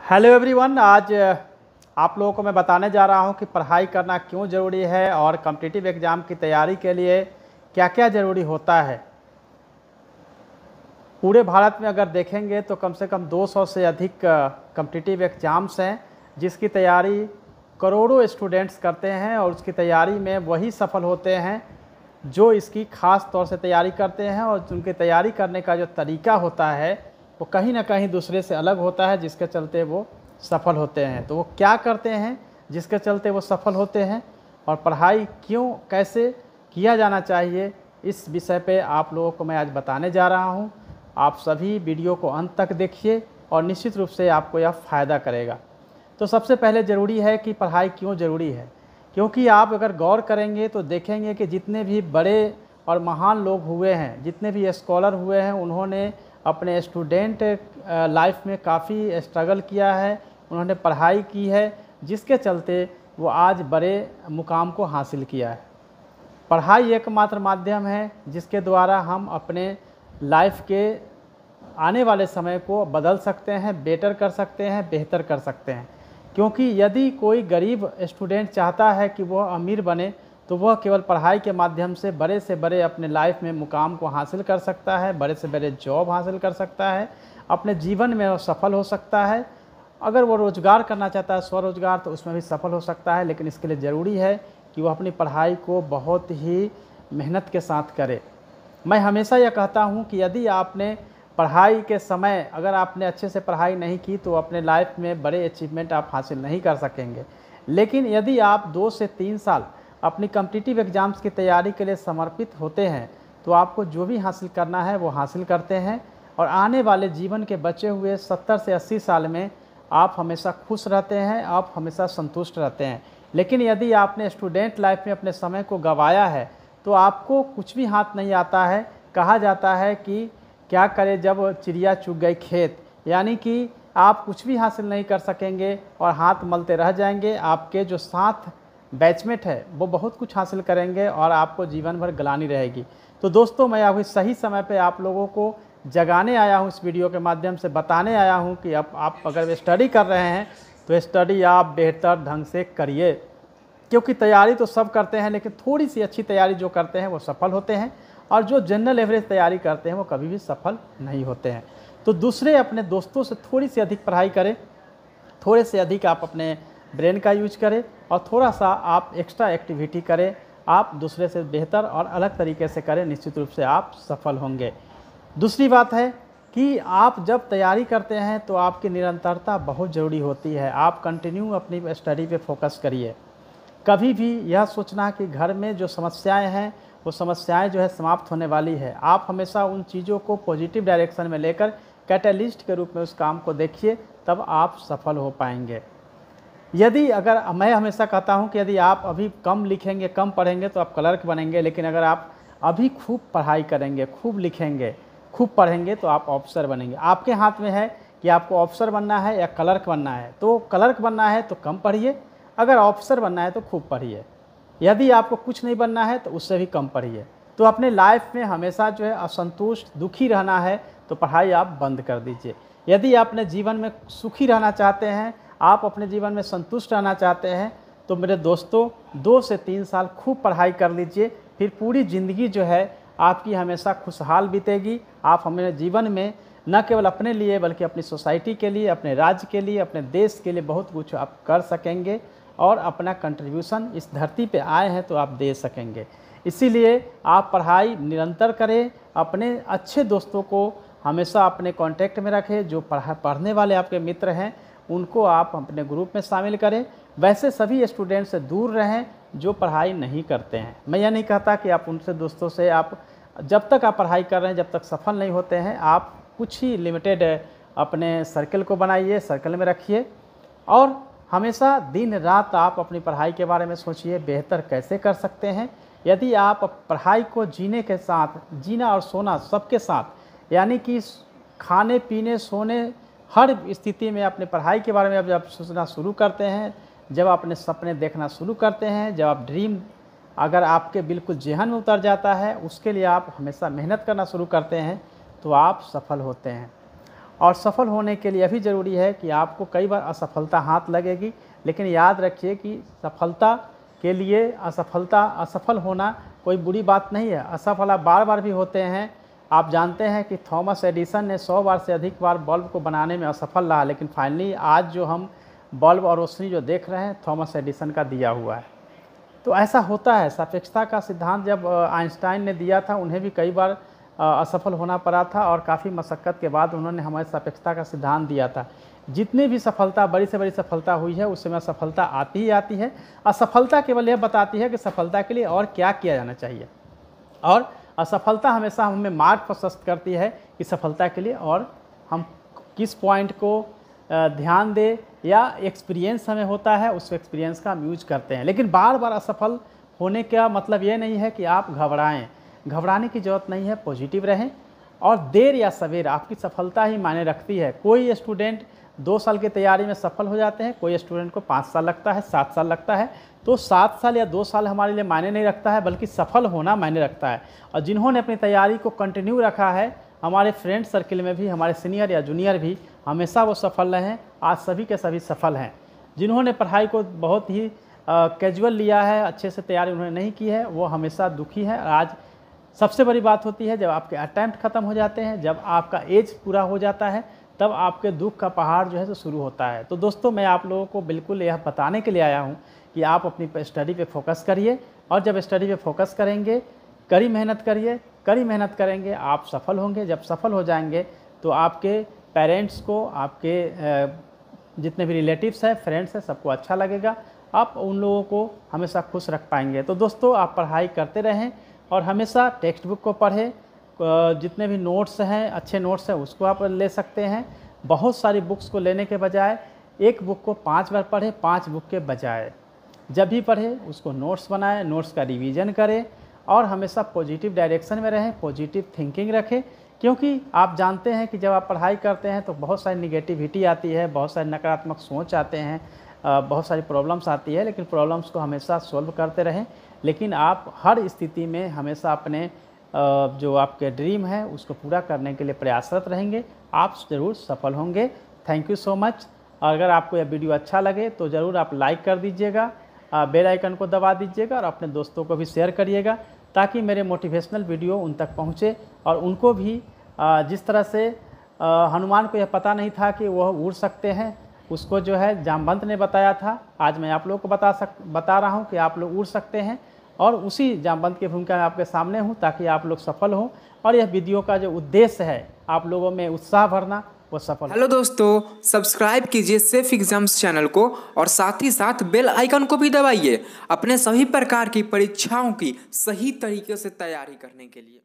Hello everyone. आज आप लोगों को मैं बताने जा रहा हूं कि पढ़ाई करना क्यों ज़रूरी है और कॉम्पिटिटिव एग्ज़ाम की तैयारी के लिए क्या क्या ज़रूरी होता है। पूरे भारत में अगर देखेंगे तो कम से कम 200 से अधिक कॉम्पिटिटिव एग्ज़ाम्स हैं जिसकी तैयारी करोड़ों स्टूडेंट्स करते हैं और उसकी तैयारी में वही सफल होते हैं जो इसकी ख़ास तौर से तैयारी करते हैं। और उनकी तैयारी करने का जो तरीका होता है वो कहीं ना कहीं दूसरे से अलग होता है, जिसके चलते वो सफल होते हैं। तो वो क्या करते हैं जिसके चलते वो सफल होते हैं और पढ़ाई क्यों कैसे किया जाना चाहिए, इस विषय पे आप लोगों को मैं आज बताने जा रहा हूँ। आप सभी वीडियो को अंत तक देखिए और निश्चित रूप से आपको यह फ़ायदा करेगा। तो सबसे पहले ज़रूरी है कि पढ़ाई क्यों ज़रूरी है, क्योंकि आप अगर गौर करेंगे तो देखेंगे कि जितने भी बड़े और महान लोग हुए हैं, जितने भी स्कॉलर हुए हैं, उन्होंने अपने स्टूडेंट लाइफ में काफ़ी स्ट्रगल किया है, उन्होंने पढ़ाई की है, जिसके चलते वो आज बड़े मुकाम को हासिल किया है। पढ़ाई एकमात्र माध्यम है जिसके द्वारा हम अपने लाइफ के आने वाले समय को बदल सकते हैं, बेटर कर सकते हैं, बेहतर कर सकते हैं। क्योंकि यदि कोई गरीब स्टूडेंट चाहता है कि वह अमीर बने तो वह केवल पढ़ाई के माध्यम से बड़े अपने लाइफ में मुकाम को हासिल कर सकता है, बड़े से बड़े जॉब हासिल कर सकता है, अपने जीवन में वो सफल हो सकता है। अगर वो रोज़गार करना चाहता है, स्वरोज़गार, तो उसमें भी सफल हो सकता है। लेकिन इसके लिए ज़रूरी है कि वह अपनी पढ़ाई को बहुत ही मेहनत के साथ करे। मैं हमेशा यह कहता हूँ कि यदि आपने पढ़ाई के समय अगर आपने अच्छे से पढ़ाई नहीं की तो अपने लाइफ में बड़े अचीवमेंट आप हासिल नहीं कर सकेंगे। लेकिन यदि आप 2 से 3 साल अपनी कॉम्पिटिटिव एग्ज़ाम्स की तैयारी के लिए समर्पित होते हैं तो आपको जो भी हासिल करना है वो हासिल करते हैं और आने वाले जीवन के बचे हुए 70 से 80 साल में आप हमेशा खुश रहते हैं, आप हमेशा संतुष्ट रहते हैं। लेकिन यदि आपने स्टूडेंट लाइफ में अपने समय को गंवाया है तो आपको कुछ भी हाथ नहीं आता है। कहा जाता है कि क्या करे जब चिड़िया चुग गई खेत, यानी कि आप कुछ भी हासिल नहीं कर सकेंगे और हाथ मलते रह जाएंगे। आपके जो साथ बैचमेट है वो बहुत कुछ हासिल करेंगे और आपको जीवन भर ग्लानि रहेगी। तो दोस्तों, मैं अभी सही समय पे आप लोगों को जगाने आया हूँ, इस वीडियो के माध्यम से बताने आया हूँ कि अब आप अगर स्टडी कर रहे हैं तो स्टडी आप बेहतर ढंग से करिए। क्योंकि तैयारी तो सब करते हैं, लेकिन थोड़ी सी अच्छी तैयारी जो करते हैं वो सफल होते हैं और जो जनरल एवरेज तैयारी करते हैं वो कभी भी सफल नहीं होते हैं। तो दूसरे अपने दोस्तों से थोड़ी सी अधिक पढ़ाई करें, थोड़े से अधिक आप अपने ब्रेन का यूज करें और थोड़ा सा आप एक्स्ट्रा एक्टिविटी करें। आप दूसरे से बेहतर और अलग तरीके से करें, निश्चित रूप से आप सफल होंगे। दूसरी बात है कि आप जब तैयारी करते हैं तो आपकी निरंतरता बहुत ज़रूरी होती है। आप कंटिन्यू अपनी स्टडी पे फोकस करिए। कभी भी यह सोचना कि घर में जो समस्याएं हैं वो समस्याएं जो है समाप्त होने वाली है। आप हमेशा उन चीज़ों को पॉजिटिव डायरेक्शन में लेकर कैटलिस्ट के रूप में उस काम को देखिए, तब आप सफल हो पाएंगे। यदि अगर मैं हमेशा कहता हूं कि यदि आप अभी कम लिखेंगे, कम पढ़ेंगे तो आप क्लर्क बनेंगे। लेकिन अगर आप अभी खूब पढ़ाई करेंगे, खूब लिखेंगे, खूब पढ़ेंगे तो आप ऑफिसर बनेंगे। आपके हाथ में है कि आपको ऑफिसर बनना है या क्लर्क बनना है। तो क्लर्क बनना है तो कम पढ़िए, अगर ऑफिसर बनना है तो खूब पढ़िए। यदि आपको कुछ नहीं बनना है तो उससे भी कम पढ़िए। तो अपने लाइफ में हमेशा जो है असंतुष्ट, दुखी रहना है तो पढ़ाई आप बंद कर दीजिए। यदि आपने जीवन में सुखी रहना चाहते हैं, आप अपने जीवन में संतुष्ट रहना चाहते हैं, तो मेरे दोस्तों 2 से 3 साल खूब पढ़ाई कर लीजिए। फिर पूरी ज़िंदगी जो है आपकी हमेशा खुशहाल बीतेगी। आप हमें जीवन में न केवल अपने लिए बल्कि अपनी सोसाइटी के लिए, अपने राज्य के लिए, अपने देश के लिए बहुत कुछ आप कर सकेंगे और अपना कंट्रीब्यूशन इस धरती पे आए हैं तो आप दे सकेंगे। इसीलिए आप पढ़ाई निरंतर करें। अपने अच्छे दोस्तों को हमेशा अपने कांटेक्ट में रखें। जो पढ़ने वाले आपके मित्र हैं उनको आप अपने ग्रुप में शामिल करें। वैसे सभी स्टूडेंट से दूर रहें जो पढ़ाई नहीं करते हैं। मैं यह नहीं कहता कि आप उनसे दोस्तों से आप जब तक आप पढ़ाई कर रहे हैं, जब तक सफल नहीं होते हैं, आप कुछ ही लिमिटेड अपने सर्कल को बनाइए, सर्कल में रखिए और हमेशा दिन रात आप अपनी पढ़ाई के बारे में सोचिए, बेहतर कैसे कर सकते हैं। यदि आप पढ़ाई को जीने के साथ, जीना और सोना सबके साथ, यानी कि खाने पीने सोने हर स्थिति में अपने पढ़ाई के बारे में जब सोचना शुरू करते हैं, जब अपने सपने देखना शुरू करते हैं, जब आप ड्रीम अगर आपके बिल्कुल ज़हन में उतर जाता है, उसके लिए आप हमेशा मेहनत करना शुरू करते हैं तो आप सफल होते हैं। और सफल होने के लिए यह भी ज़रूरी है कि आपको कई बार असफलता हाथ लगेगी, लेकिन याद रखिए कि सफलता के लिए असफल होना कोई बुरी बात नहीं है। असफल बार बार भी होते हैं। आप जानते हैं कि थॉमस एडिसन ने 100 बार से अधिक बार बल्ब को बनाने में असफल रहा, लेकिन फाइनली आज जो हम बल्ब और रोशनी जो देख रहे हैं थॉमस एडिसन का दिया हुआ है। तो ऐसा होता है। सापेक्षता का सिद्धांत जब आइंस्टाइन ने दिया था, उन्हें भी कई बार असफल होना पड़ा था और काफ़ी मशक्क़त के बाद उन्होंने हमारे सापेक्षता का सिद्धांत दिया था। जितनी भी सफलता, बड़ी से बड़ी सफलता हुई है, उस समय असफलता आती ही आती है। असफलता केवल यह बताती है कि सफलता के लिए और क्या किया जाना चाहिए, और असफलता हमेशा हमें मार्ग प्रशस्त करती है कि सफलता के लिए और हम किस पॉइंट को ध्यान दें, या एक्सपीरियंस हमें होता है उस एक्सपीरियंस का हम यूज करते हैं। लेकिन बार बार असफल होने का मतलब ये नहीं है कि आप घबराएं। घबराने की ज़रूरत नहीं है, पॉजिटिव रहें, और देर या सवेर आपकी सफलता ही मायने रखती है। कोई स्टूडेंट 2 साल की तैयारी में सफल हो जाते हैं, कोई स्टूडेंट को 5 साल लगता है, 7 साल लगता है। तो 7 साल या 2 साल हमारे लिए मायने नहीं रखता है, बल्कि सफल होना मायने रखता है। और जिन्होंने अपनी तैयारी को कंटिन्यू रखा है, हमारे फ्रेंड सर्किल में भी, हमारे सीनियर या जूनियर भी, हमेशा वो सफल रहे हैं। आज सभी के सभी सफल हैं। जिन्होंने पढ़ाई को बहुत ही कैजुअल लिया है, अच्छे से तैयारी उन्होंने नहीं की है, वो हमेशा दुखी है। आज सबसे बड़ी बात होती है जब आपके अटैम्प्ट ख़त्म हो जाते हैं, जब आपका एज पूरा हो जाता है, तब आपके दुख का पहाड़ जो है तो शुरू होता है। तो दोस्तों, मैं आप लोगों को बिल्कुल यह बताने के लिए आया हूँ कि आप अपनी स्टडी पे फोकस करिए, और जब स्टडी पे फोकस करेंगे, कड़ी मेहनत करिए, कड़ी मेहनत करेंगे, आप सफल होंगे। जब सफल हो जाएंगे तो आपके पेरेंट्स को, आपके जितने भी रिलेटिव्स हैं, फ्रेंड्स हैं, सबको अच्छा लगेगा। आप उन लोगों को हमेशा खुश रख पाएंगे। तो दोस्तों, आप पढ़ाई करते रहें और हमेशा टेक्स्ट बुक को पढ़ें। जितने भी नोट्स हैं, अच्छे नोट्स हैं, उसको आप ले सकते हैं। बहुत सारी बुक्स को लेने के बजाय एक बुक को 5 बार पढ़ें, 5 बुक के बजाय। जब भी पढ़ें उसको नोट्स बनाएं, नोट्स का रिवीजन करें, और हमेशा पॉजिटिव डायरेक्शन में रहें, पॉजिटिव थिंकिंग रखें। क्योंकि आप जानते हैं कि जब आप पढ़ाई करते हैं तो बहुत सारी निगेटिविटी आती है, बहुत सारे नकारात्मक सोच आते हैं, बहुत सारी प्रॉब्लम्स आती है, लेकिन प्रॉब्लम्स को हमेशा सॉल्व करते रहें। लेकिन आप हर स्थिति में हमेशा अपने जो आपके ड्रीम है उसको पूरा करने के लिए प्रयासरत रहेंगे, आप ज़रूर सफल होंगे। Thank you so much. अगर आपको यह वीडियो अच्छा लगे तो ज़रूर आप लाइक कर दीजिएगा, बेल आइकन को दबा दीजिएगा, और अपने दोस्तों को भी शेयर करिएगा, ताकि मेरे मोटिवेशनल वीडियो उन तक पहुँचे, और उनको भी जिस तरह से हनुमान को यह पता नहीं था कि वह उड़ सकते हैं, उसको जो है जामवंत ने बताया था। आज मैं आप लोगों को बता रहा हूँ कि आप लोग उड़ सकते हैं, और उसी जामवंत की भूमिका में आपके सामने हूँ, ताकि आप लोग सफल हों। और यह वीडियो का जो उद्देश्य है आप लोगों में उत्साह भरना, वो सफल। हेलो दोस्तों, सब्सक्राइब कीजिए सेफ एग्जाम्स चैनल को, और साथ ही साथ बेल आइकन को भी दबाइए अपने सभी प्रकार की परीक्षाओं की सही तरीके से तैयारी करने के लिए।